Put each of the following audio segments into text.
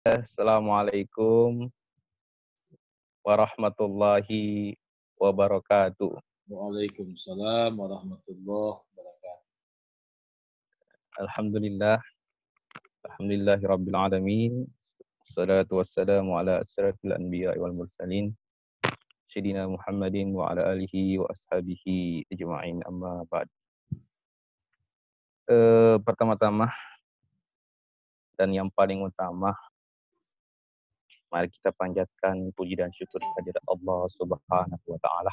Assalamualaikum warahmatullahi wabarakatuh. Waalaikumsalam warahmatullahi wabarakatuh. Alhamdulillah, alhamdulillahirabbil alamin. Wassalatu wassalamu ala asyrafil anbiya'i wal mursalin, sayyidina Muhammadin wa ala alihi wa ashabihi ajma'in, amma ba'd. Pertama-tama dan yang paling utama, mari kita panjatkan puji dan syukur kehadirat Allah Subhanahu wa taala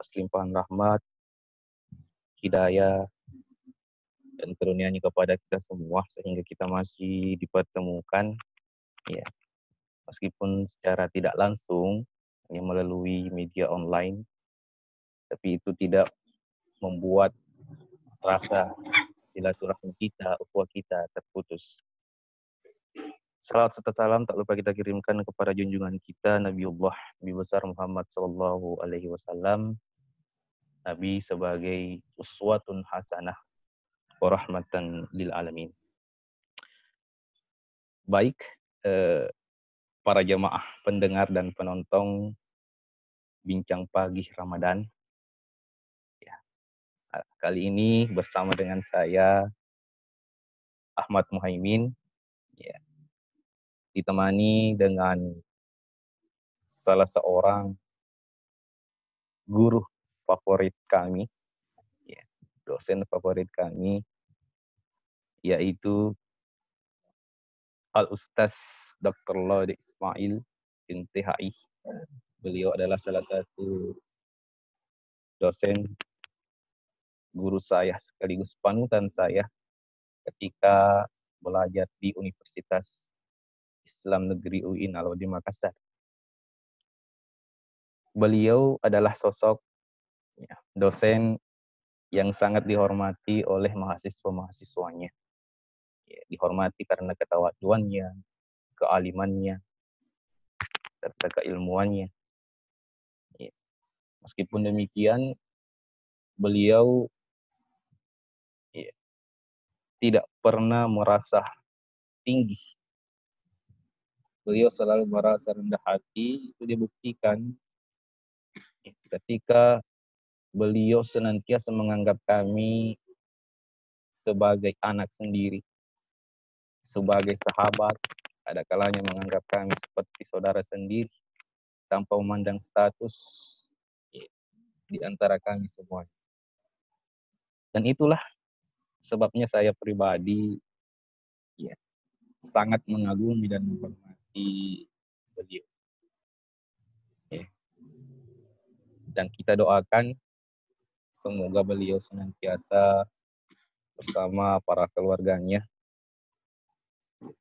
atas limpahan rahmat, hidayah dan karunia-Nya kepada kita semua sehingga kita masih dipertemukan, ya, meskipun secara tidak langsung, hanya melalui media online, tapi itu tidak membuat rasa silaturahmi kita, ukhuwah kita terputus. Salawat serta salam tak lupa kita kirimkan kepada junjungan kita Nabiullah Nabi besar Muhammad sallallahu alaihi wasallam, Nabi sebagai uswatun hasanah wa rahmatan lil alamin. Baik, para jamaah pendengar dan penonton Bincang Pagi Ramadan. Ya, kali ini bersama dengan saya Ahmad Muhaimin, ya, ditemani dengan salah seorang guru favorit kami, ya, dosen favorit kami, yaitu Al-Ustaz Dr. Laude Ismail MTHI. Beliau adalah salah satu dosen, guru saya sekaligus panutan saya ketika belajar di Universitas Islam Negeri UIN Alauddin Makassar. Beliau adalah sosok, ya, dosen yang sangat dihormati oleh mahasiswa-mahasiswanya. Ya, dihormati karena ketawaduannya, kealimannya, serta keilmuannya. Ya. Meskipun demikian, beliau, ya, tidak pernah merasa tinggi. Beliau selalu merasa rendah hati. Itu dibuktikan, ya, ketika beliau senantiasa menganggap kami sebagai anak sendiri, sebagai sahabat, ada kalanya menganggap kami seperti saudara sendiri, tanpa memandang status, ya, di antara kami semua. Dan itulah sebabnya saya pribadi, ya, sangat mengagumi dan menghormati beliau. Ya. Dan kita doakan semoga beliau senantiasa bersama para keluarganya,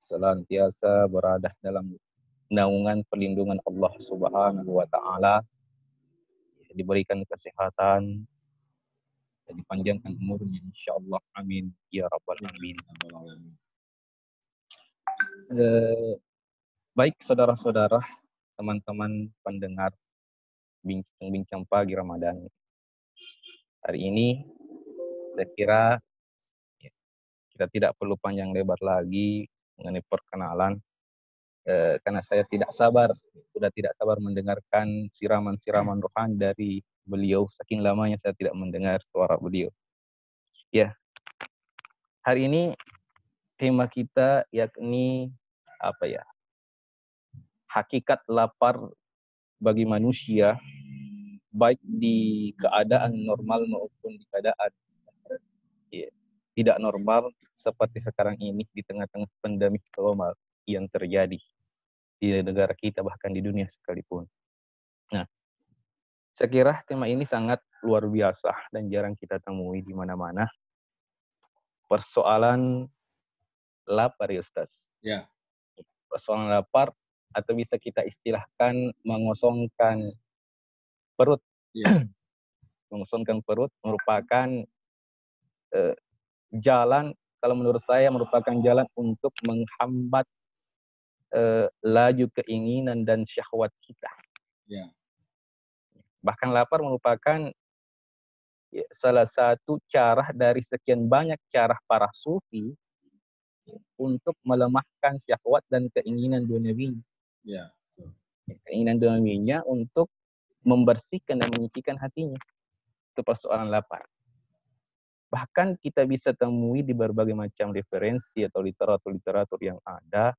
senantiasa berada dalam naungan perlindungan Allah Subhanahu wa taala, diberikan kesehatan dan dipanjangkan umurnya insyaallah, amin ya rabbal alamin. Baik saudara-saudara, teman-teman pendengar bincang-bincang pagi Ramadan. Hari ini saya kira, ya, kita tidak perlu panjang lebar lagi mengenai perkenalan, karena saya sudah tidak sabar mendengarkan siraman-siraman rohani dari beliau. Saking lamanya saya tidak mendengar suara beliau. Ya, hari ini tema kita yakni apa ya? Hakikat lapar bagi manusia, baik di keadaan normal maupun di keadaan, ya, tidak normal seperti sekarang ini di tengah-tengah pandemi global yang terjadi di negara kita bahkan di dunia sekalipun. Nah, saya kira tema ini sangat luar biasa dan jarang kita temui di mana-mana. Persoalan lapar, ya Ustaz. Ya. Persoalan lapar, atau bisa kita istilahkan mengosongkan perut. Ya. Mengosongkan perut merupakan jalan, kalau menurut saya merupakan jalan untuk menghambat laju keinginan dan syahwat kita. Ya. Bahkan lapar merupakan, ya, salah satu cara dari sekian banyak cara para sufi untuk melemahkan syahwat dan keinginan duniawinya. Ya. Keinginan duniawinya untuk membersihkan dan menyucikan hatinya. Itu persoalan lapar. Bahkan kita bisa temui di berbagai macam referensi atau literatur-literatur yang ada.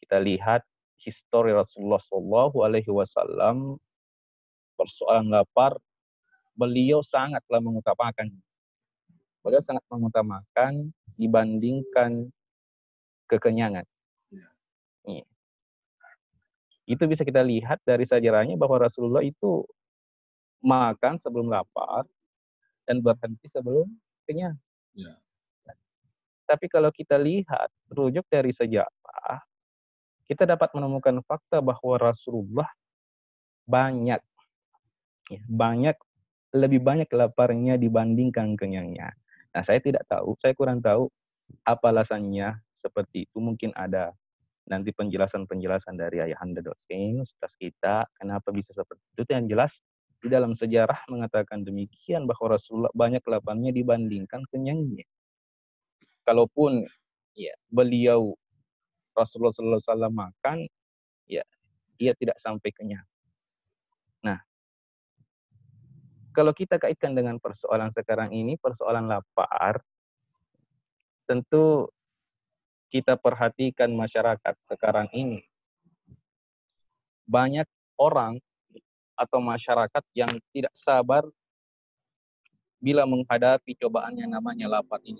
Kita lihat histori Rasulullah SAW, persoalan lapar, beliau sangatlah mengutamakan. Beliau sangat mengutamakan dibandingkan kekenyangan. Ya. Itu bisa kita lihat dari sejarahnya bahwa Rasulullah itu makan sebelum lapar dan berhenti sebelum kenyang. Ya. Tapi kalau kita lihat rujuk dari sejarah, kita dapat menemukan fakta bahwa Rasulullah lebih banyak laparnya dibandingkan kenyangnya. Nah, saya kurang tahu apa alasannya seperti itu. Mungkin ada nanti penjelasan-penjelasan dari Ayahanda dosen, ustaz kita, kenapa bisa seperti itu. Yang jelas, di dalam sejarah mengatakan demikian bahwa Rasulullah banyak laparnya dibandingkan kenyangnya. Kalaupun ya beliau Rasulullah SAW makan, ya ia tidak sampai kenyang. Nah, kalau kita kaitkan dengan persoalan sekarang ini, persoalan lapar, tentu kita perhatikan masyarakat sekarang ini. Banyak orang atau masyarakat yang tidak sabar bila menghadapi cobaan yang namanya lapar ini.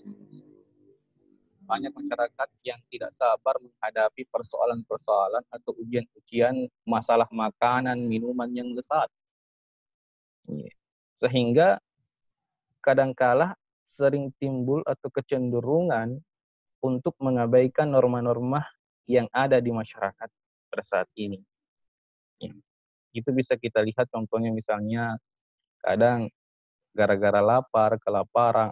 Banyak masyarakat yang tidak sabar menghadapi persoalan-persoalan atau ujian-ujian masalah makanan, minuman yang lezat. Sehingga kadangkala sering timbul atau kecenderungan untuk mengabaikan norma-norma yang ada di masyarakat pada saat ini. Itu bisa kita lihat contohnya misalnya kadang gara-gara lapar, kelaparan,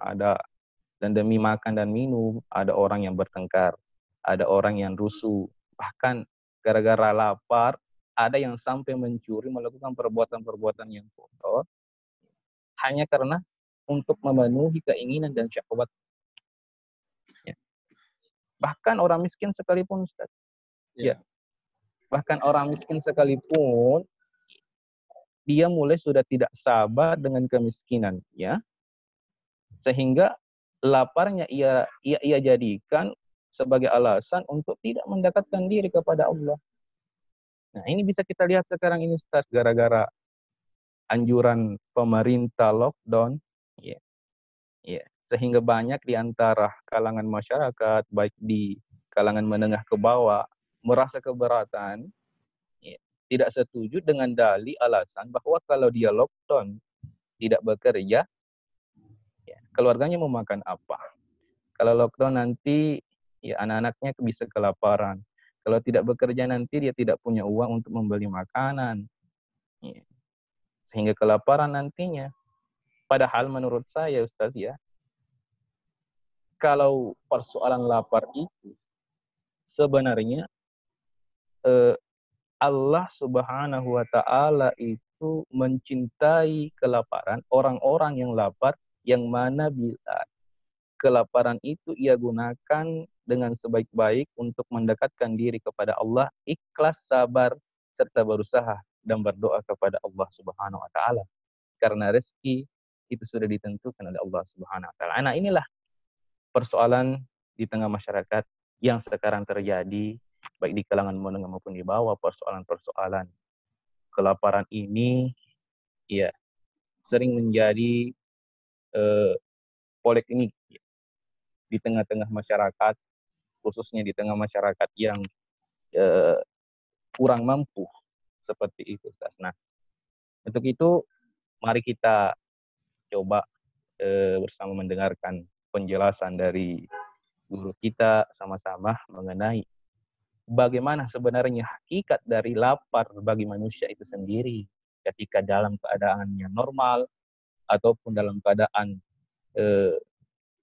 dan demi makan dan minum, ada orang yang bertengkar, ada orang yang rusuh. Bahkan gara-gara lapar, ada yang sampai mencuri, melakukan perbuatan-perbuatan yang kotor, hanya karena untuk memenuhi keinginan dan syahwat. Bahkan orang miskin sekalipun, Ustaz. Ya. Bahkan orang miskin sekalipun, dia mulai sudah tidak sabar dengan kemiskinan, ya. Sehingga laparnya ia jadikan sebagai alasan untuk tidak mendekatkan diri kepada Allah. Nah, ini bisa kita lihat sekarang ini, Ustaz, gara-gara anjuran pemerintah lockdown, ya. Ya, sehingga banyak di antara kalangan masyarakat, baik di kalangan menengah ke bawah, merasa keberatan, ya, tidak setuju dengan dalih alasan bahwa kalau dia lockdown, tidak bekerja, ya, keluarganya mau makan apa? Kalau lockdown nanti, ya anak-anaknya bisa kelaparan. Kalau tidak bekerja nanti dia tidak punya uang untuk membeli makanan. Ya. Sehingga kelaparan nantinya. Padahal menurut saya, Ustaz, ya, kalau persoalan lapar itu, sebenarnya Allah Subhanahu wa Ta'ala itu mencintai kelaparan, orang-orang yang lapar, yang mana bila kelaparan itu ia gunakan dengan sebaik-baik untuk mendekatkan diri kepada Allah, ikhlas, sabar, serta berusaha dan berdoa kepada Allah Subhanahu wa Ta'ala. Karena rezeki itu sudah ditentukan oleh Allah Subhanahu wa Ta'ala. Nah, inilah persoalan di tengah masyarakat yang sekarang terjadi, baik di kalangan menengah maupun di bawah. Persoalan-persoalan kelaparan ini, ya, sering menjadi polemik di tengah-tengah masyarakat, khususnya di tengah masyarakat yang kurang mampu, seperti itu, Ustaz. Nah, untuk itu mari kita coba bersama mendengarkan penjelasan dari guru kita sama-sama mengenai bagaimana sebenarnya hakikat dari lapar bagi manusia itu sendiri ketika dalam keadaan yang normal ataupun dalam keadaan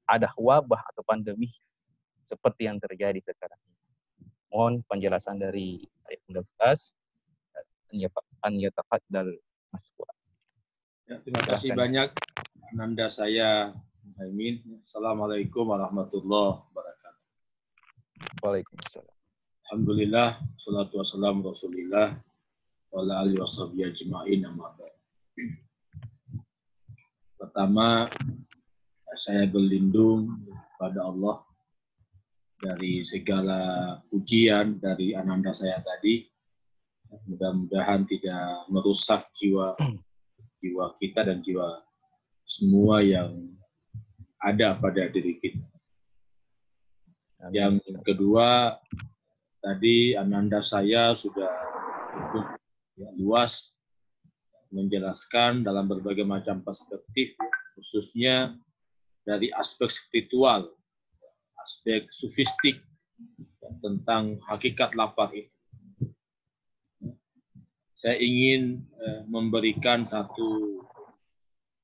ada wabah atau pandemi seperti yang terjadi sekarang. Mohon penjelasan dari Ayah Ustaz. An yatafaddal Mas. Ya, terima kasih banyak Ananda saya Muhaimin. Assalamualaikum warahmatullahi wabarakatuh. Waalaikumsalam. Alhamdulillah, salatu wassalamu Rasulillah, wa ala alihi washabihi ajma'in, amma ba'd. Pertama, saya berlindung pada Allah dari segala ujian dari ananda saya tadi. Mudah-mudahan tidak merusak jiwa kita dan jiwa semua yang ada pada diri kita. Yang kedua, tadi ananda saya sudah cukup luas menjelaskan dalam berbagai macam perspektif, khususnya dari aspek spiritual, aspek sufistik tentang hakikat lapar itu. Saya ingin memberikan satu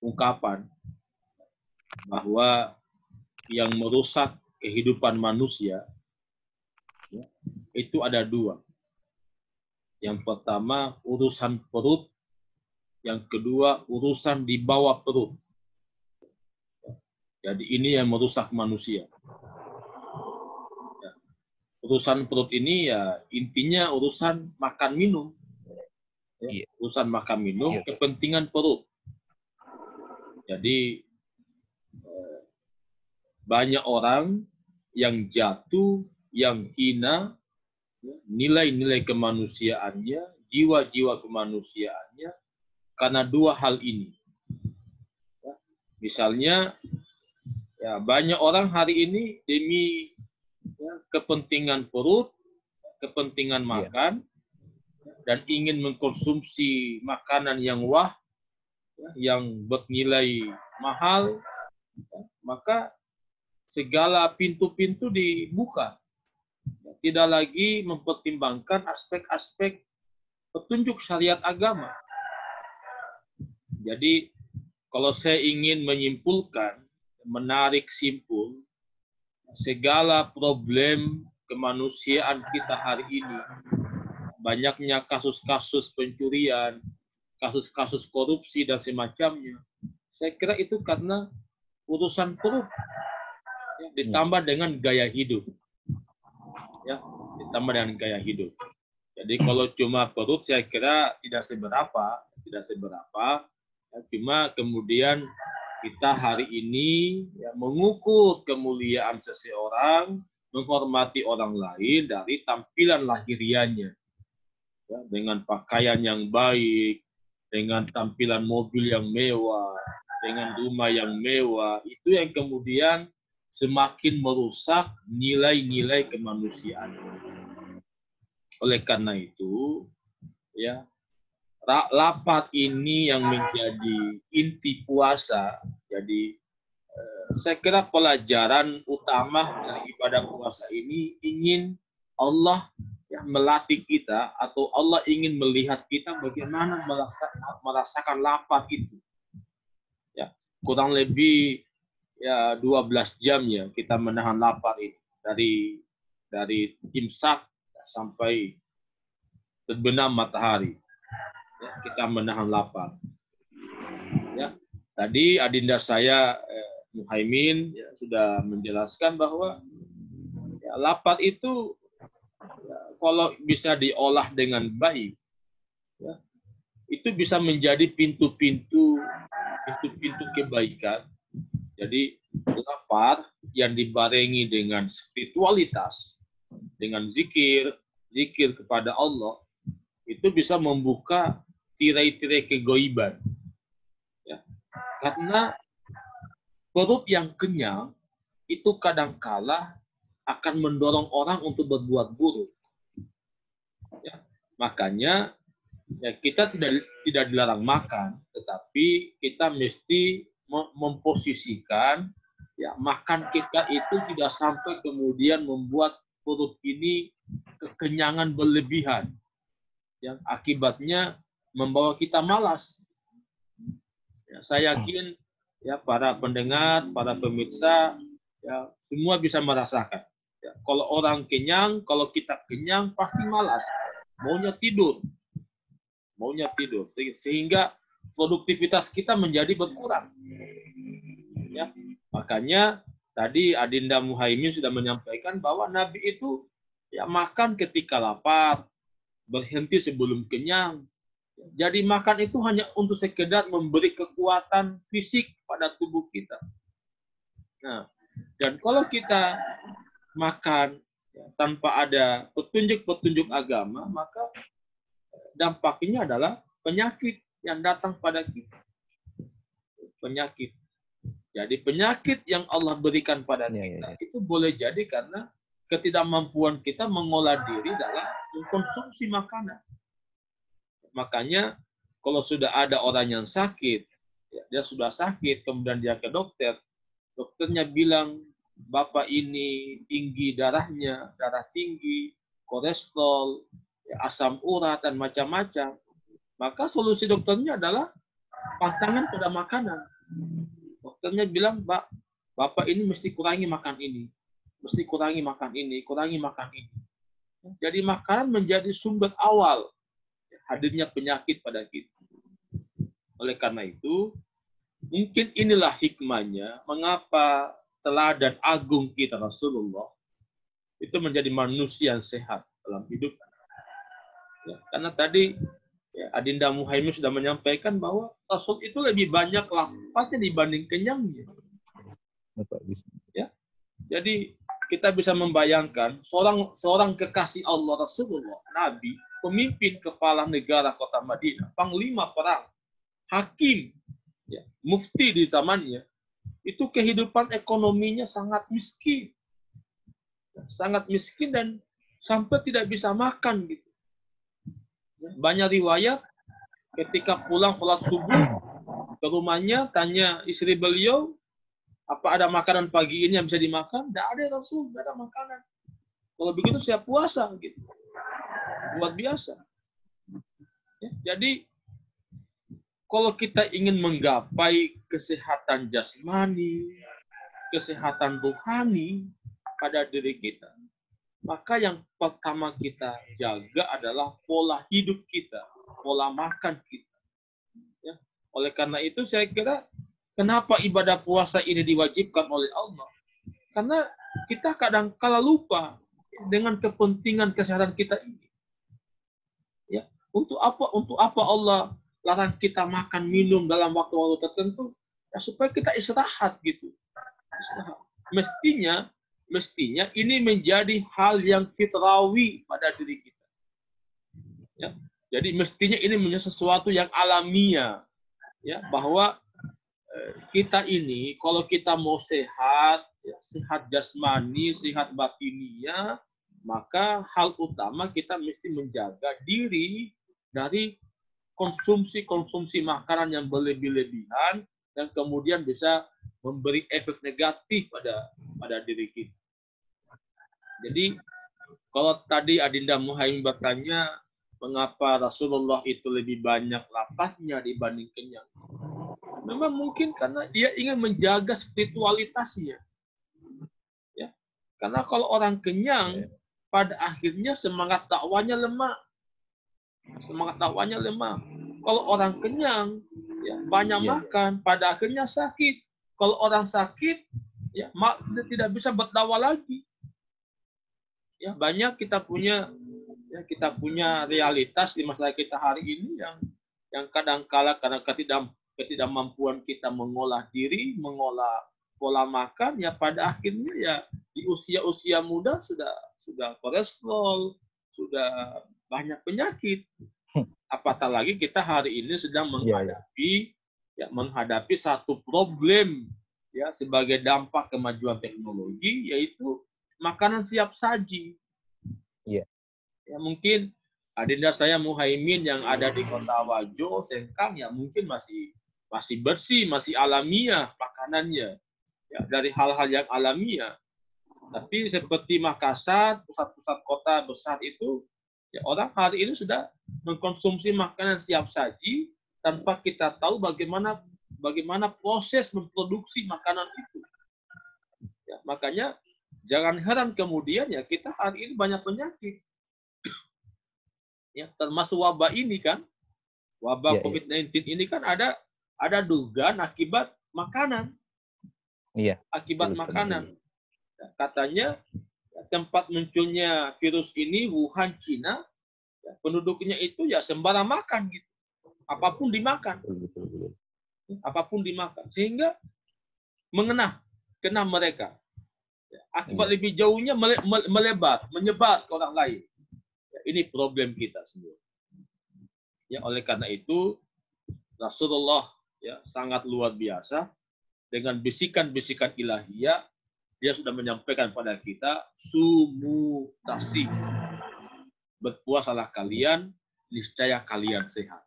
ungkapan bahwa yang merusak kehidupan manusia itu ada dua. Yang pertama urusan perut, yang kedua urusan di bawah perut. Jadi ini yang merusak manusia. Urusan perut ini ya intinya urusan makan minum. Urusan makan minum, kepentingan perut. Jadi banyak orang yang jatuh, yang hina, nilai-nilai kemanusiaannya, jiwa-jiwa kemanusiaannya, karena dua hal ini. Misalnya, ya banyak orang hari ini demi kepentingan perut, kepentingan makan, dan ingin mengkonsumsi makanan yang wah, yang bernilai mahal, maka segala pintu-pintu dibuka. Tidak lagi mempertimbangkan aspek-aspek petunjuk syariat agama. Jadi, kalau saya ingin menyimpulkan, menarik simpul, segala problem kemanusiaan kita hari ini, banyaknya kasus-kasus pencurian, kasus-kasus korupsi dan semacamnya, saya kira itu karena urusan perut, ditambah dengan gaya hidup. Ya, ditambah dengan gaya hidup. Jadi kalau cuma perut saya kira tidak seberapa. Ya, cuma kemudian kita hari ini mengukur kemuliaan seseorang, menghormati orang lain dari tampilan lahirianya. Ya, dengan pakaian yang baik, dengan tampilan mobil yang mewah, dengan rumah yang mewah, itu yang kemudian semakin merusak nilai-nilai kemanusiaan. Oleh karena itu, ya, lapar ini yang menjadi inti puasa. Jadi, saya kira pelajaran utama dari ibadah puasa ini ingin Allah melatih kita, atau Allah ingin melihat kita bagaimana merasakan lapar itu. Ya, kurang lebih 12 jam ya kita menahan lapar ini, dari imsak sampai terbenam matahari. Ya, kita menahan lapar. Ya, tadi adinda saya Muhaimin sudah menjelaskan bahwa lapar itu kalau bisa diolah dengan baik, itu bisa menjadi pintu-pintu kebaikan. Jadi lapar yang dibarengi dengan spiritualitas, dengan zikir kepada Allah, itu bisa membuka tirai-tirai kegoiban. Ya. Karena perut yang kenyang itu kadangkala akan mendorong orang untuk berbuat buruk. Ya. Makanya kita tidak dilarang makan, tetapi kita mesti memposisikan makan kita itu tidak sampai kemudian membuat perut ini kekenyangan berlebihan, yang akibatnya membawa kita malas. Saya yakin para pendengar, para pemirsa, semua bisa merasakan. Kalau orang kenyang, kalau kita kenyang pasti malas, maunya tidur, sehingga produktivitas kita menjadi berkurang. Ya, makanya tadi Adinda Muhaimin sudah menyampaikan bahwa Nabi itu ya makan ketika lapar, berhenti sebelum kenyang. Jadi makan itu hanya untuk sekedar memberi kekuatan fisik pada tubuh kita. Nah, dan kalau kita makan ya, tanpa ada petunjuk-petunjuk agama, maka dampaknya adalah penyakit yang datang pada kita. Penyakit. Jadi penyakit yang Allah berikan pada kita itu boleh jadi karena ketidakmampuan kita mengolah diri dalam mengkonsumsi makanan. Makanya kalau sudah ada orang yang sakit, ya, dia sudah sakit, kemudian dia ke dokter, dokternya bilang, Bapak ini tinggi darahnya, darah tinggi, kolesterol, ya, asam urat, dan macam-macam. Maka solusi dokternya adalah pantangan pada makanan. Dokternya bilang, Bapak ini mesti kurangi makan ini, mesti kurangi makan ini, kurangi makan ini. Jadi makanan menjadi sumber awal hadirnya penyakit pada kita. Oleh karena itu, mungkin inilah hikmahnya mengapa teladan agung kita Rasulullah itu menjadi manusia yang sehat dalam hidup. Ya, karena tadi ya, Adinda Muhaimin sudah menyampaikan bahwa Rasul itu lebih banyak lapasnya dibanding kenyangnya. Ya, jadi kita bisa membayangkan seorang kekasih Allah Rasulullah, Nabi, pemimpin kepala negara kota Madinah, panglima perang, hakim, ya, mufti di zamannya, itu kehidupan ekonominya sangat miskin dan sampai tidak bisa makan gitu. Banyak riwayat ketika pulang sholat subuh ke rumahnya, tanya istri beliau, apa ada makanan pagi ini yang bisa dimakan? Tidak ada, Rasul, tidak ada makanan. Kalau begitu saya puasa gitu. Luar biasa. Ya, jadi kalau kita ingin menggapai kesehatan jasmani, kesehatan rohani pada diri kita, maka yang pertama kita jaga adalah pola hidup kita, pola makan kita. Ya. Oleh karena itu saya kira kenapa ibadah puasa ini diwajibkan oleh Allah? Karena kita kadang-kala lupa dengan kepentingan kesehatan kita ini. Ya, untuk apa Allah larang kita makan minum dalam waktu-waktu tertentu? Ya, supaya kita istirahat gitu. Istirahat. Mestinya ini menjadi hal yang fitrawi pada diri kita. Ya, jadi mestinya ini menjadi sesuatu yang alamiah, ya, bahwa kita ini kalau kita mau sehat, ya, sehat jasmani, sehat batiniah, maka hal utama kita mesti menjaga diri dari konsumsi makanan yang berlebih-lebihan dan kemudian bisa memberi efek negatif pada diri kita. Jadi kalau tadi Adinda Muhaimin bertanya mengapa Rasulullah itu lebih banyak lapasnya dibanding kenyang, memang mungkin karena dia ingin menjaga spiritualitasnya. Ya. Karena kalau orang kenyang, pada akhirnya semangat dakwanya lemah. Kalau orang kenyang, ya, banyak makan, pada akhirnya sakit. Kalau orang sakit, ya, dia tidak bisa berdakwah lagi. Ya, banyak kita punya realitas di masyarakat kita hari ini yang kadang-kala karena ketidakmampuan kita mengolah diri, mengolah pola makan, ya pada akhirnya ya di usia muda sudah kolesterol, sudah banyak penyakit. Apatah lagi kita hari ini sedang menghadapi satu problem ya sebagai dampak kemajuan teknologi, yaitu makanan siap saji. Iya. Ya mungkin Adinda saya Muhaimin yang ada di Kota Wajo, Sengkang, ya mungkin masih bersih, masih alamiah makanannya. Ya, dari hal-hal yang alamiah. Tapi seperti Makassar, pusat-pusat kota besar itu, ya orang hari ini sudah mengkonsumsi makanan siap saji tanpa kita tahu bagaimana proses memproduksi makanan itu. Ya, makanya jangan heran kemudian ya kita hari ini banyak penyakit. Ya, termasuk wabah ini kan. Wabah COVID-19 ini kan ada dugaan akibat makanan. Iya, akibat virus makanan. kematian. Katanya tempat munculnya virus ini Wuhan, Cina, penduduknya itu ya sembarang makan gitu. Apapun dimakan. Betul. Apapun dimakan. Sehingga kena mereka. Akibat lebih jauhnya menyebar ke orang lain. Ini problem kita semua. Ya, oleh karena itu Rasulullah ya sangat luar biasa dengan bisikan-bisikan ilahiyah. Dia sudah menyampaikan pada kita, sumu tasih. Berpuasalah kalian, niscaya kalian sehat.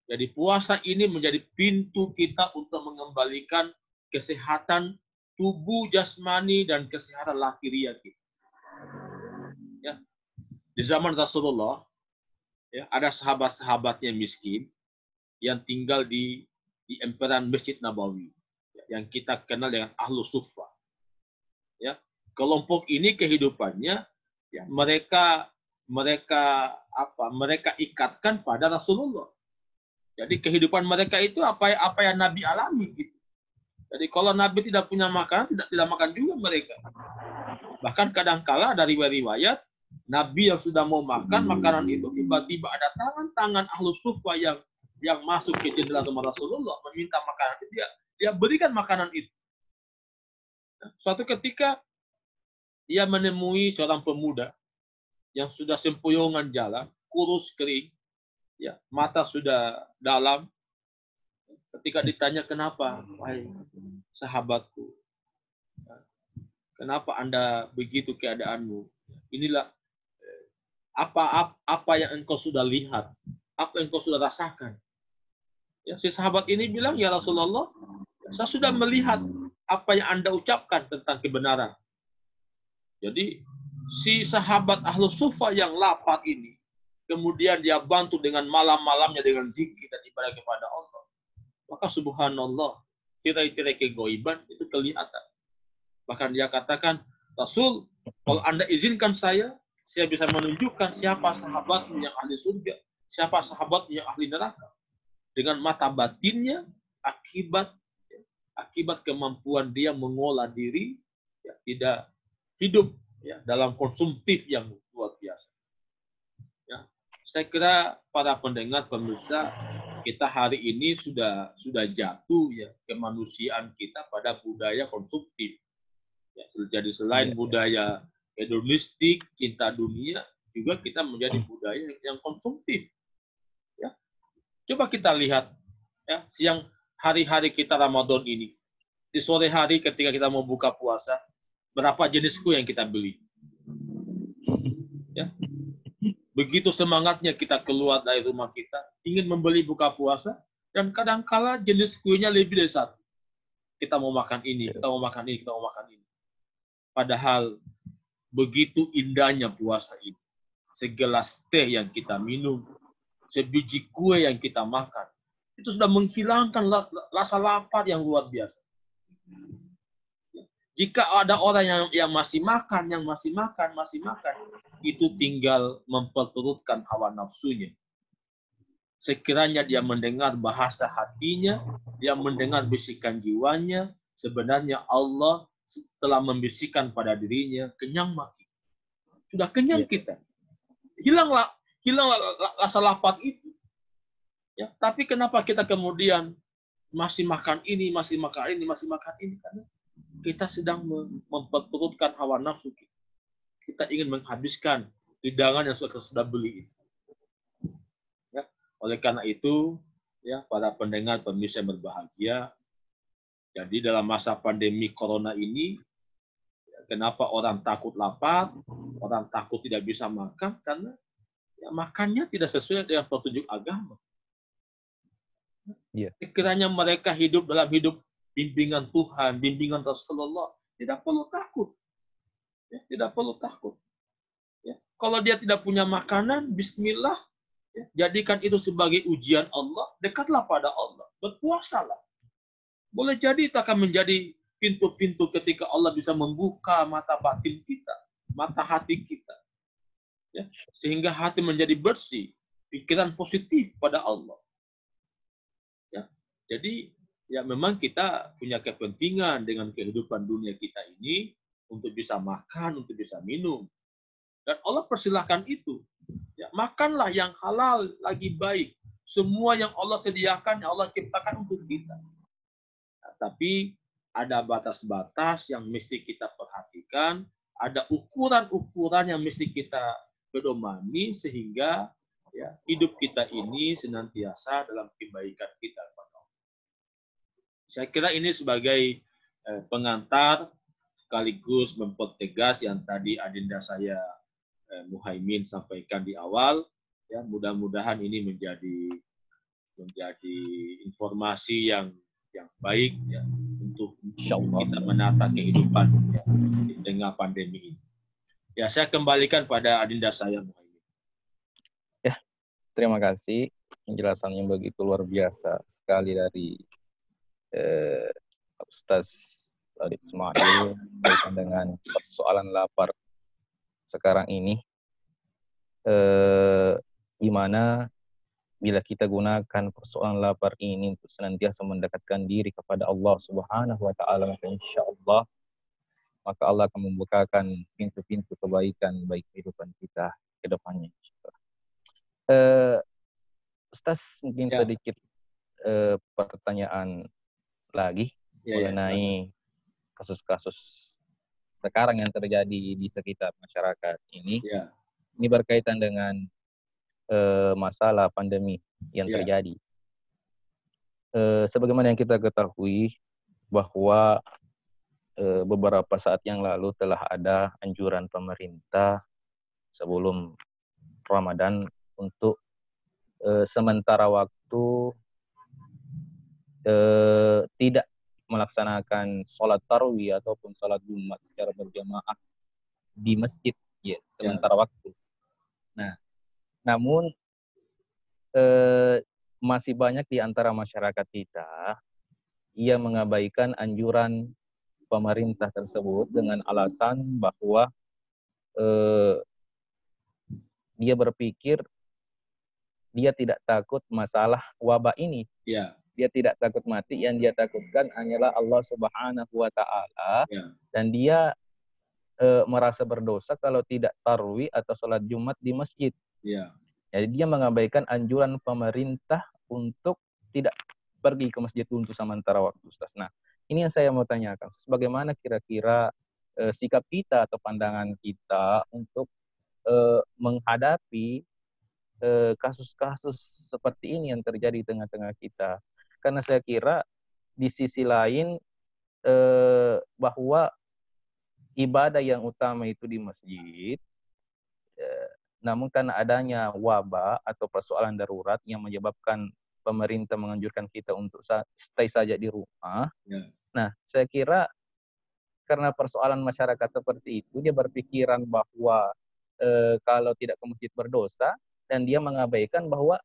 Jadi puasa ini menjadi pintu kita untuk mengembalikan kesehatan tubuh jasmani dan kesehatan lahiriah kita. Ya. Di zaman Rasulullah, ya, ada sahabat-sahabatnya miskin yang tinggal di emperan Masjid Nabawi, ya, yang kita kenal dengan Ahlus Suffah. Ya, kelompok ini kehidupannya, ya, mereka ikatkan pada Rasulullah. Jadi kehidupan mereka itu apa yang Nabi alami gitu. Jadi kalau Nabi tidak punya makanan, tidak makan juga mereka. Bahkan kadangkala dari riwayat Nabi yang sudah mau makan makanan itu, tiba-tiba ada tangan-tangan Ahlus Suffah yang masuk ke jendela rumah Rasulullah meminta makanan itu, dia berikan makanan itu. Suatu ketika ia menemui seorang pemuda yang sudah sempoyongan jalan, kurus kering, ya, mata sudah dalam. Ketika ditanya kenapa, wahai sahabatku, kenapa Anda begitu keadaanmu? Inilah apa yang engkau sudah lihat, apa yang engkau sudah rasakan. Ya, si sahabat ini bilang, ya Rasulullah, saya sudah melihat apa yang Anda ucapkan tentang kebenaran. Jadi si sahabat Ahlus Suffah yang lapar ini, kemudian dia bantu dengan malam-malamnya dengan zikir dan ibadah kepada Allah. Maka subhanallah, tirai-tirai kegoiban itu kelihatan. Bahkan dia katakan, Rasul, kalau Anda izinkan saya bisa menunjukkan siapa sahabatmu yang ahli surga, siapa sahabatmu yang ahli neraka. Dengan mata batinnya, akibat kemampuan dia mengolah diri, ya, tidak hidup ya, dalam konsumtif yang luar biasa. Ya, saya kira para pendengar pemirsa, kita hari ini sudah jatuh ya kemanusiaan kita pada budaya konsumtif. Ya, jadi selain budaya hedonistik, cinta dunia, juga kita menjadi budaya yang konsumtif. Ya. Coba kita lihat ya, siang hari-hari kita Ramadan ini. Di sore hari ketika kita mau buka puasa, berapa jenis kue yang kita beli? Ya. Begitu semangatnya kita keluar dari rumah kita, ingin membeli buka puasa, dan kadangkala jenis kuenya lebih dari satu. Kita mau makan ini, kita mau makan ini, kita mau makan ini. Padahal begitu indahnya puasa ini. Segelas teh yang kita minum, sebiji kue yang kita makan, itu sudah menghilangkan rasa lapar yang luar biasa. Jika ada orang yang masih makan, itu tinggal memperturutkan hawa nafsunya. Sekiranya dia mendengar bahasa hatinya, dia mendengar bisikan jiwanya, sebenarnya Allah telah membisikkan pada dirinya, kenyang mati. Sudah kenyang kita. Hilanglah rasa lapar itu. Ya, tapi kenapa kita kemudian masih makan ini, masih makan ini? Karena kita sedang memperturutkan hawa nafsu kita. Kita ingin menghabiskan hidangan yang sudah beli. Ya, oleh karena itu, ya, para pendengar pemirsa yang berbahagia, jadi dalam masa pandemi corona ini, kenapa orang takut lapar, orang takut tidak bisa makan? Karena ya, makannya tidak sesuai dengan petunjuk agama. Sekiranya mereka hidup dalam bimbingan Tuhan, bimbingan Rasulullah, tidak perlu takut. Ya, tidak perlu takut. Ya. Kalau dia tidak punya makanan, bismillah, ya, jadikan itu sebagai ujian Allah, dekatlah pada Allah, berpuasalah. Boleh jadi itu akan menjadi pintu-pintu ketika Allah bisa membuka mata batin kita, mata hati kita. Ya, sehingga hati menjadi bersih, pikiran positif pada Allah. Ya, jadi ya memang kita punya kepentingan dengan kehidupan dunia kita ini untuk bisa makan, untuk bisa minum. Dan Allah persilahkan itu. Ya, makanlah yang halal lagi baik. Semua yang Allah sediakan, yang Allah ciptakan untuk kita. Nah, tapi ada batas-batas yang mesti kita perhatikan, ada ukuran-ukuran yang mesti kita pedomani sehingga ya, hidup kita ini senantiasa dalam kebaikan kita. Saya kira ini sebagai pengantar sekaligus mempertegas yang tadi adenda saya Muhaimin sampaikan di awal. Ya, mudah-mudahan ini menjadi informasi yang baik ya untuk kita menata kehidupan ya, di tengah pandemi ini. Ya, saya kembalikan pada adenda saya Muhaimin. Ya, terima kasih penjelasan yang begitu luar biasa sekali dari Ustaz Adit Ismail berkaitan dengan persoalan lapar sekarang ini, gimana bila kita gunakan persoalan lapar ini untuk senantiasa mendekatkan diri kepada Allah Subhanahu wa taala, maka insyaallah maka Allah akan membukakan pintu-pintu kebaikan baik kehidupan kita ke depannya. Ustaz, mungkin sedikit pertanyaan lagi mengenai kasus-kasus sekarang yang terjadi di sekitar masyarakat ini. Ini berkaitan dengan masalah pandemi yang terjadi. Sebagaimana yang kita ketahui bahwa beberapa saat yang lalu telah ada anjuran pemerintah sebelum Ramadan untuk sementara waktu tidak melaksanakan sholat tarawih ataupun sholat Jumat secara berjamaah di masjid ya sementara waktu. Nah, namun masih banyak di antara masyarakat kita yang mengabaikan anjuran pemerintah tersebut dengan alasan bahwa dia berpikir dia tidak takut masalah wabah ini. Dia tidak takut mati, yang dia takutkan hanyalah Allah Subhanahu wa taala. Dan dia merasa berdosa kalau tidak tarawih atau sholat Jumat di masjid. Jadi dia mengabaikan anjuran pemerintah untuk tidak pergi ke masjid untuk sementara waktu, Ustaz. Nah, ini yang saya mau tanyakan. Bagaimana kira-kira sikap kita atau pandangan kita untuk menghadapi kasus-kasus seperti ini yang terjadi di tengah-tengah kita? Karena saya kira di sisi lain bahwa ibadah yang utama itu di masjid, namun karena adanya wabah atau persoalan darurat yang menyebabkan pemerintah menganjurkan kita untuk stay saja di rumah. Nah, saya kira karena persoalan masyarakat seperti itu, dia berpikiran bahwa kalau tidak ke masjid berdosa, dan dia mengabaikan bahwa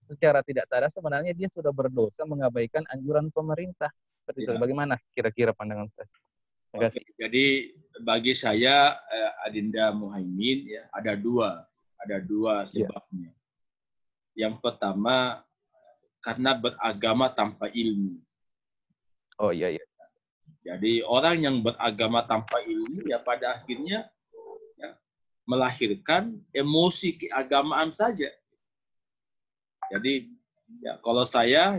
secara tidak sadar sebenarnya dia sudah berdosa mengabaikan anjuran pemerintah. Seperti itu. Bagaimana kira-kira pandangan saya? Jadi bagi saya Adinda Muhaimin ya ada dua sebabnya. Yang pertama karena beragama tanpa ilmu. Oh iya. Jadi orang yang beragama tanpa ilmu ya pada akhirnya ya, melahirkan emosi keagamaan saja. Jadi ya kalau saya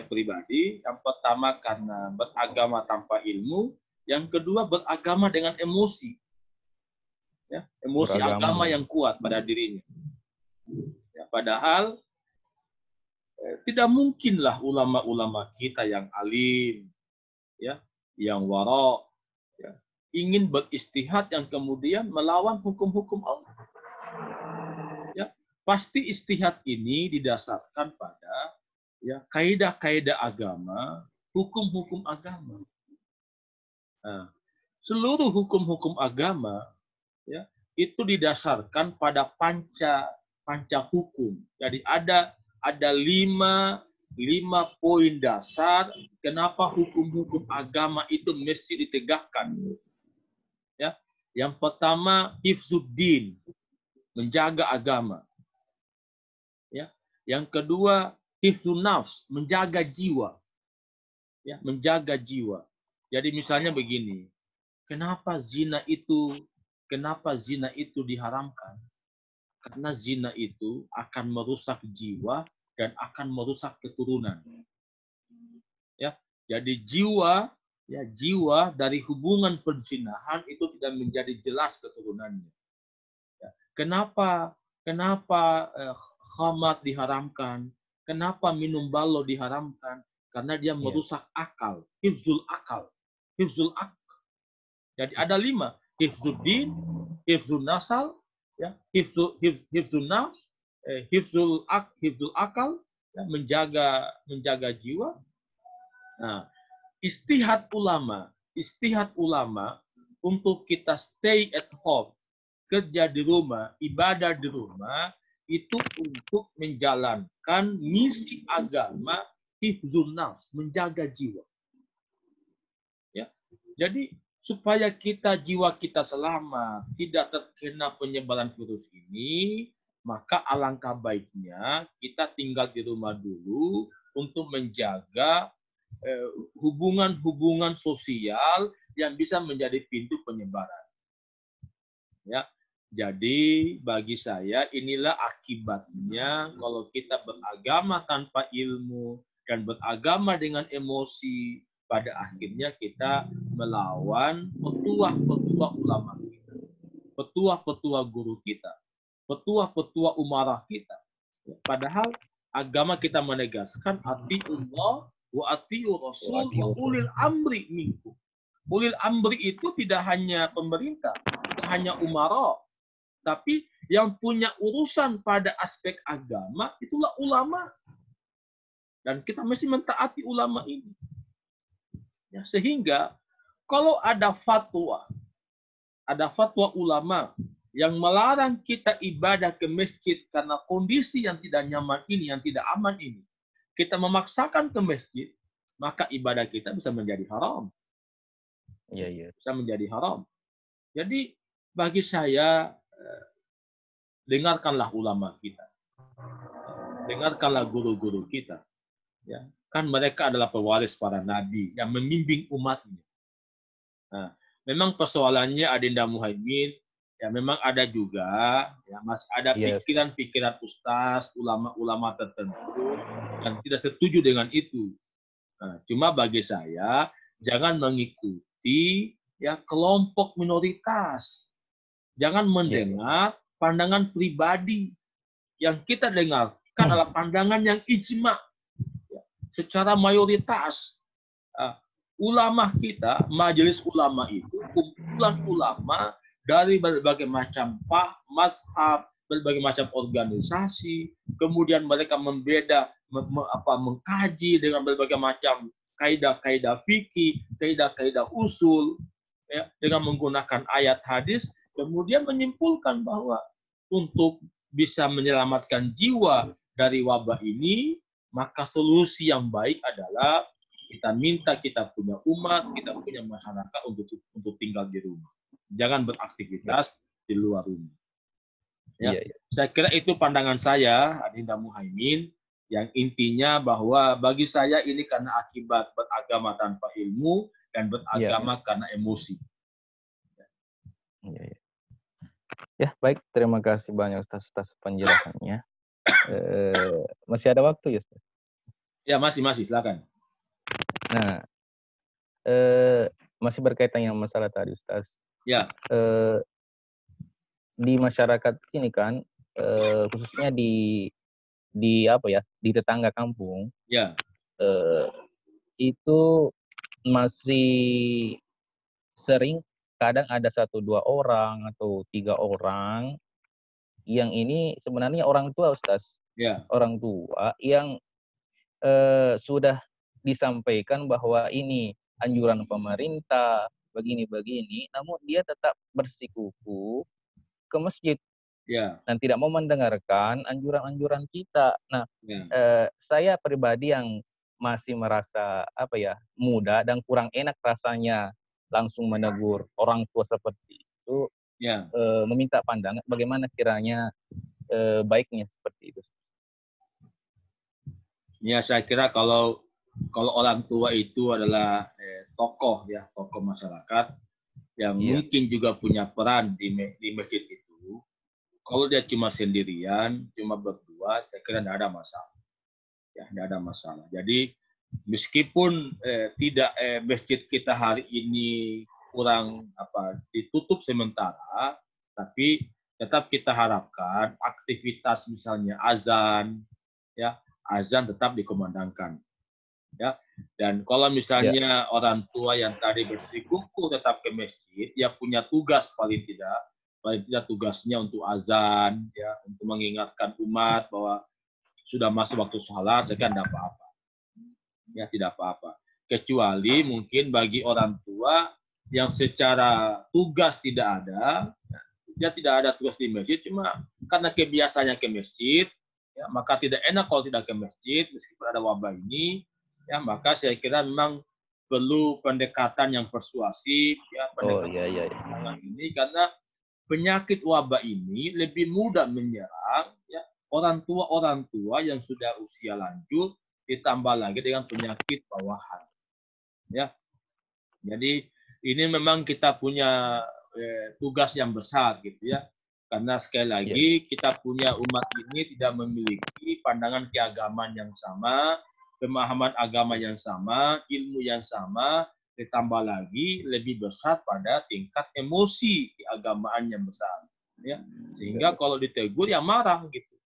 pribadi yang pertama karena beragama tanpa ilmu, yang kedua beragama dengan emosi. Ya, emosi agama yang kuat pada dirinya. Ya, padahal tidak mungkinlah ulama-ulama kita yang alim, ya, yang wara, ya, ingin beristihad yang kemudian melawan hukum-hukum Allah. Ya, pasti istihad ini didasarkan pada ya kaidah-kaidah agama, hukum-hukum agama. Nah, seluruh hukum-hukum agama ya itu didasarkan pada panca hukum. Jadi ada 5 poin dasar kenapa hukum-hukum agama itu mesti ditegakkan. Ya, yang pertama hifzuddin, menjaga agama. Ya, yang kedua hifdzun nafs, menjaga jiwa. ya, menjaga jiwa. Jadi misalnya begini, kenapa zina itu diharamkan? Karena zina itu akan merusak jiwa dan akan merusak keturunan. Ya, jadi jiwa dari hubungan perzinahan itu tidak menjadi jelas keturunannya. Ya. Kenapa khamar diharamkan? Kenapa minum balo diharamkan? Karena dia merusak akal, hifzul akal, hifzul akal. Jadi ada 5, hifzuddin, hifzul nasal, ya, hifzul nafs, hifzul akal, ya, menjaga jiwa. Nah, istihad ulama untuk kita stay at home, kerja di rumah, ibadah di rumah, itu untuk menjalankan misi agama hifzun nafs, menjaga jiwa. Ya. Jadi supaya jiwa kita selamat, tidak terkena penyebaran virus ini, maka alangkah baiknya kita tinggal di rumah dulu untuk menjaga hubungan-hubungan sosial yang bisa menjadi pintu penyebaran. Ya, jadi bagi saya inilah akibatnya kalau kita beragama tanpa ilmu dan beragama dengan emosi, pada akhirnya kita melawan petua-petua ulama kita, petua-petua guru kita, petua-petua umarah kita. Padahal agama kita menegaskan atiullah wa atiu rasul wa ulil amri minkum. Ulil amri itu tidak hanya pemerintah, tidak hanya umara, tapi yang punya urusan pada aspek agama itulah ulama. Dan kita mesti mentaati ulama ini. Ya, sehingga kalau ada fatwa ulama yang melarang kita ibadah ke masjid karena kondisi yang tidak nyaman ini, yang tidak aman ini, kita memaksakan ke masjid, maka ibadah kita bisa menjadi haram. Iya. Bisa menjadi haram. Jadi bagi saya, dengarkanlah ulama kita. Dengarkanlah guru-guru kita. Ya, kan mereka adalah pewaris para nabi yang membimbing umatnya. Nah, memang persoalannya Adinda Muhaimin, ya memang ada juga, ya masih ada pikiran-pikiran ustaz, ulama-ulama tertentu yang tidak setuju dengan itu. Nah, cuma bagi saya jangan mengikuti ya kelompok minoritas. Jangan mendengar pandangan pribadi. Yang kita dengarkan adalah pandangan yang ijma, ya, secara mayoritas. Ulama kita, majelis ulama itu kumpulan ulama dari berbagai macam mazhab, berbagai macam organisasi, kemudian mereka mengkaji dengan berbagai macam kaidah-kaidah fikih, kaidah-kaidah usul, ya, dengan menggunakan ayat hadis, kemudian menyimpulkan bahwa untuk bisa menyelamatkan jiwa dari wabah ini, maka solusi yang baik adalah kita minta kita punya umat, kita punya masyarakat untuk tinggal di rumah. Jangan beraktivitas di luar rumah. Ya. Saya kira itu pandangan saya, Adinda Muhaimin, yang intinya bahwa bagi saya ini karena akibat beragama tanpa ilmu dan beragama karena emosi. Ya, baik. Terima kasih banyak Ustaz atas penjelasannya. Masih ada waktu ya, Ustaz? Ya, masih, silakan. Nah, masih berkaitan yang masalah tadi, Ustaz. Ya. Di masyarakat ini kan, khususnya di tetangga kampung, ya, itu masih sering kadang ada 1-2 orang atau 3 orang yang ini sebenarnya orang tua, Ustaz. Ya. Orang tua yang sudah disampaikan bahwa ini anjuran pemerintah, begini-begini, namun dia tetap bersikukuh ke masjid. Ya. Dan tidak mau mendengarkan anjuran-anjuran kita. Nah, saya pribadi yang masih merasa muda dan kurang enak rasanya langsung menegur orang tua seperti itu, meminta pandangan bagaimana kiranya baiknya seperti itu. Ya, saya kira kalau kalau orang tua itu adalah tokoh ya, tokoh masyarakat yang mungkin juga punya peran di masjid itu. Kalau dia cuma sendirian, cuma berdua, saya kira tidak ada masalah. Ya, tidak ada masalah. Jadi meskipun tidak masjid kita hari ini kurang ditutup sementara, tapi tetap kita harapkan aktivitas misalnya azan, ya azan tetap dikumandangkan. Ya, dan kalau misalnya orang tua yang tadi bersikukuh tetap ke masjid, dia punya tugas paling tidak tugasnya untuk azan, ya, untuk mengingatkan umat bahwa sudah masuk waktu sholat, saya kan tidak apa-apa. Ya, tidak apa-apa. Kecuali mungkin bagi orang tua yang secara tugas tidak ada, dia tidak ada tugas di masjid, cuma karena kebiasaannya ke masjid, ya, maka tidak enak kalau tidak ke masjid, meskipun ada wabah ini, ya, maka saya kira memang perlu pendekatan yang persuasif, ya, pendekatan ini, karena penyakit wabah ini lebih mudah menyerang ya, orang tua yang sudah usia lanjut, ditambah lagi dengan penyakit bawahan. Ya, jadi ini memang kita punya tugas yang besar gitu ya. Karena sekali lagi kita punya umat ini tidak memiliki pandangan keagamaan yang sama, pemahaman agama yang sama, ilmu yang sama, ditambah lagi lebih besar pada tingkat emosi keagamaan yang besar. Ya, sehingga kalau ditegur ya marah gitu.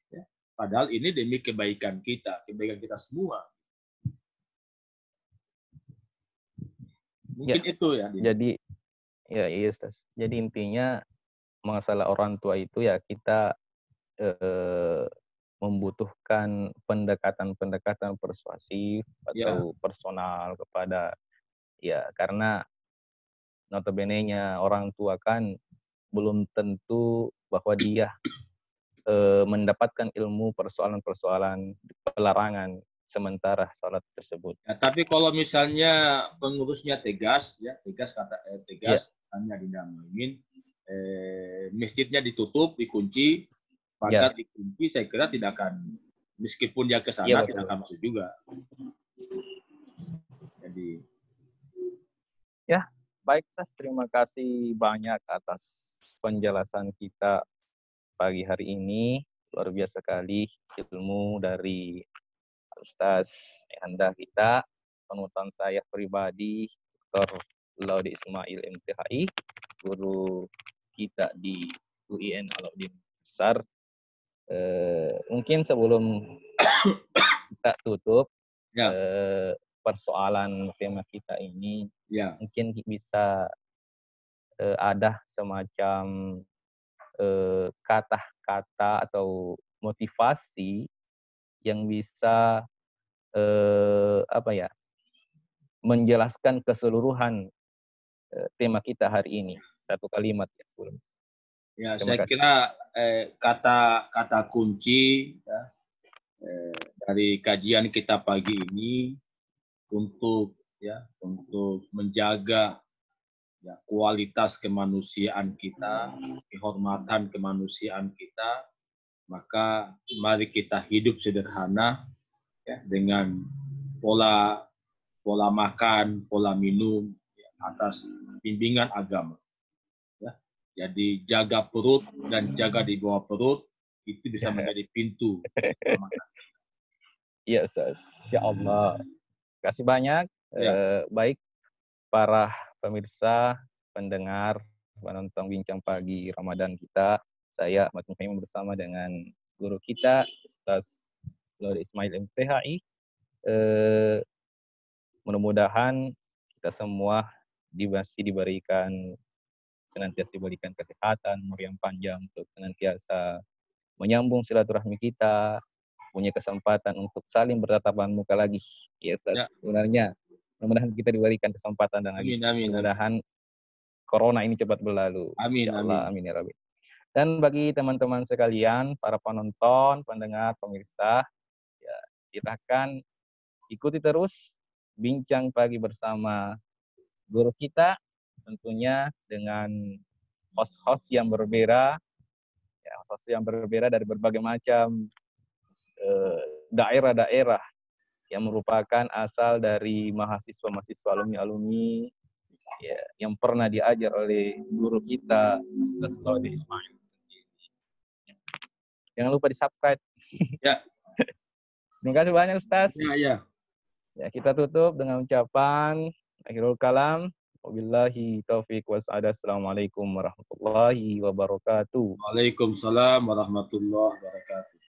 Ya, padahal ini demi kebaikan kita semua. Mungkin itu ya. Jadi jadi intinya masalah orang tua itu ya kita membutuhkan pendekatan persuasif atau personal kepada karena notabene-nya orang tua kan belum tentu bahwa dia mendapatkan ilmu persoalan-persoalan pelarangan sementara sholat tersebut. Ya, tapi kalau misalnya pengurusnya tegas, misalnya di Muimin, masjidnya ditutup, dikunci, pagar dikunci, saya kira tidak akan, meskipun dia ke sana tidak akan masuk juga. Jadi, ya baik, Sas, terima kasih banyak atas penjelasan kita pagi hari ini. Luar biasa sekali ilmu dari Ustaz Anda kita, panutan saya pribadi, Dr. Laudi Ismail MTHI, guru kita di UIN Alauddin Besar. Mungkin sebelum kita tutup persoalan tema kita ini, mungkin bisa ada semacam kata-kata atau motivasi yang bisa menjelaskan keseluruhan tema kita hari ini. Satu kalimat ya sebelum. Ya, saya kira kata kunci dari kajian kita pagi ini untuk menjaga kualitas kemanusiaan kita, kehormatan kemanusiaan kita, maka mari kita hidup sederhana ya, dengan pola makan, pola minum atas bimbingan agama. Ya. Jadi jaga perut dan jaga di bawah perut itu bisa menjadi pintu. Iya, Insya Allah. Terima kasih banyak. Baik para pemirsa, pendengar, penonton Bincang Pagi Ramadan kita. Saya Ahmad Muhammad bersama dengan guru kita, Ustaz Laudi Ismail MTHI. Mudah-mudahan kita semua senantiasa diberikan kesehatan, umur yang panjang untuk senantiasa menyambung silaturahmi kita, punya kesempatan untuk saling bertatapan muka lagi. Ya, Ustaz. Sebenarnya mudah-mudahan kita diberikan kesempatan dan lagi. Mudah-mudahan corona ini cepat berlalu. Amin. Amin ya Rabbi. Dan bagi teman-teman sekalian, para penonton, pendengar, pemirsa, ya, silakan ikuti terus Bincang Pagi bersama guru kita, tentunya dengan host-host yang berbeda, dari berbagai macam daerah-daerah yang merupakan asal dari mahasiswa-mahasiswa alumni-alumni ya, yang pernah diajar oleh guru kita, Ustaz Laude Ismail. Jangan lupa di-subscribe. Ya. Terima kasih banyak, Ustaz. Ya. Ya, kita tutup dengan ucapan akhirul kalam. Wabillahi taufiq wassadah. Assalamualaikum warahmatullahi wabarakatuh. Waalaikumsalam warahmatullahi wabarakatuh.